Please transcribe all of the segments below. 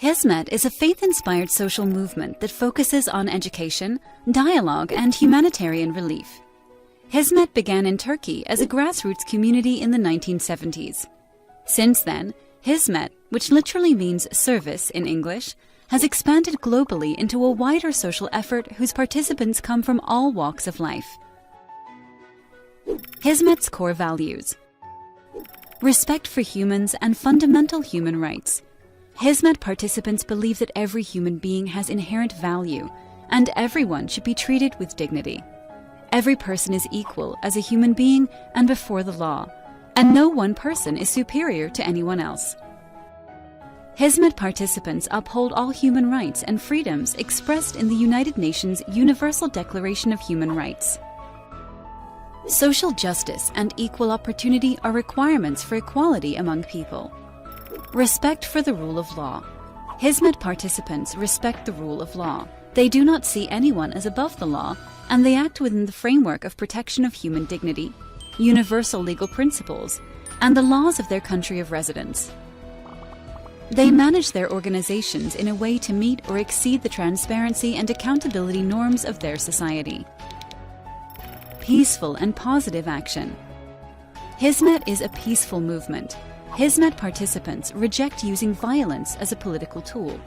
Hizmet is a faith-inspired social movement that focuses on education, dialogue, and humanitarian relief. Hizmet began in Turkey as a grassroots community in the 1970s. Since then, Hizmet, which literally means service in English, has expanded globally into a wider social effort whose participants come from all walks of life. Hizmet's core values: respect for humans and fundamental human rights. Hizmet participants believe that every human being has inherent value and everyone should be treated with dignity. Every person is equal as a human being and before the law, and no one person is superior to anyone else. Hizmet participants uphold all human rights and freedoms expressed in the United Nations Universal Declaration of Human Rights. Social justice and equal opportunity are requirements for equality among people. Respect for the rule of law. Hizmet participants respect the rule of law. They do not see anyone as above the law, and they act within the framework of protection of human dignity, universal legal principles, and the laws of their country of residence. They manage their organizations in a way to meet or exceed the transparency and accountability norms of their society. Peaceful and positive action. Hizmet is a peaceful movement. Hizmet participants reject using violence as a political tool.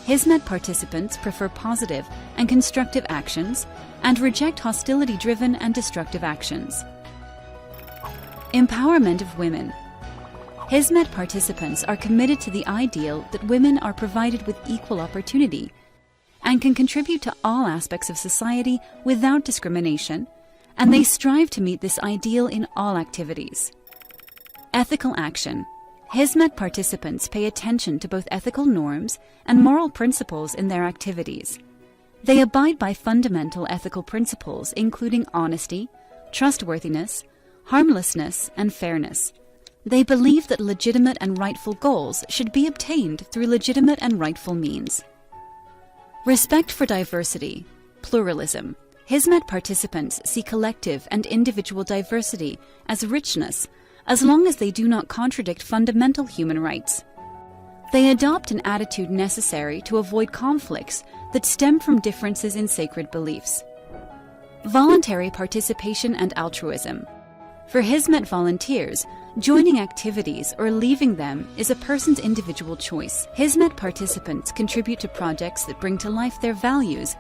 Hizmet participants prefer positive and constructive actions and reject hostility-driven and destructive actions. Empowerment of women. Hizmet participants are committed to the ideal that women are provided with equal opportunity and can contribute to all aspects of society without discrimination, and they strive to meet this ideal in all activities. Ethical action. Hizmet participants pay attention to both ethical norms and moral principles in their activities. They abide by fundamental ethical principles including honesty, trustworthiness, harmlessness, and fairness. They believe that legitimate and rightful goals should be obtained through legitimate and rightful means. Respect for diversity, pluralism. Hizmet participants see collective and individual diversity as richness as long as they do not contradict fundamental human rights. They adopt an attitude necessary to avoid conflicts that stem from differences in sacred beliefs. Voluntary participation and altruism. For Hizmet volunteers, joining activities or leaving them is a person's individual choice. Hizmet participants contribute to projects that bring to life their values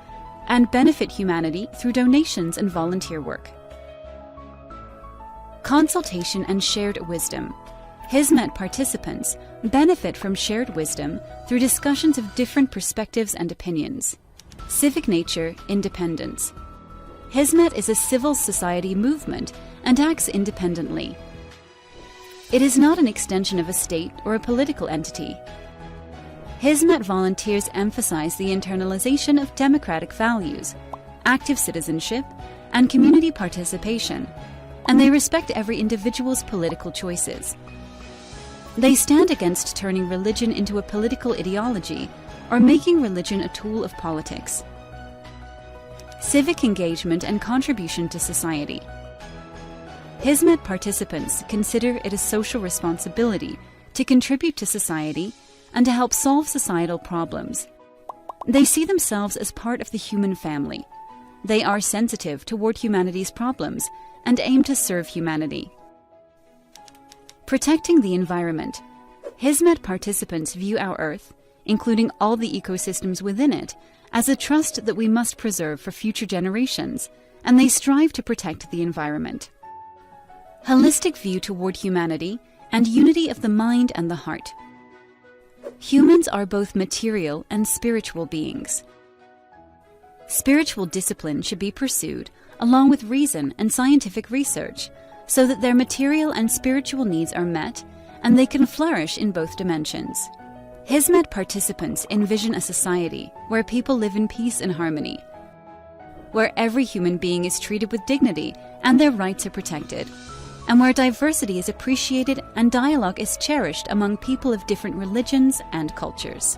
and benefit humanity through donations and volunteer work. Consultation and shared wisdom. Hizmet participants benefit from shared wisdom through discussions of different perspectives and opinions. Civic nature, independence. Hizmet is a civil society movement and acts independently. It is not an extension of a state or a political entity. Hizmet volunteers emphasize the internalization of democratic values, active citizenship, and community participation, and they respect every individual's political choices. They stand against turning religion into a political ideology or making religion a tool of politics. Civic engagement and contribution to society. Hizmet participants consider it a social responsibility to contribute to society and to help solve societal problems. They see themselves as part of the human family. They are sensitive toward humanity's problems and aim to serve humanity. Protecting the environment. Hizmet participants view our Earth, including all the ecosystems within it, as a trust that we must preserve for future generations, and they strive to protect the environment. Holistic view toward humanity and unity of the mind and the heart. Humans are both material and spiritual beings. Spiritual discipline should be pursued along with reason and scientific research so that their material and spiritual needs are met and they can flourish in both dimensions. Hizmet participants envision a society where people live in peace and harmony, where every human being is treated with dignity and their rights are protected, and where diversity is appreciated and dialogue is cherished among people of different religions and cultures.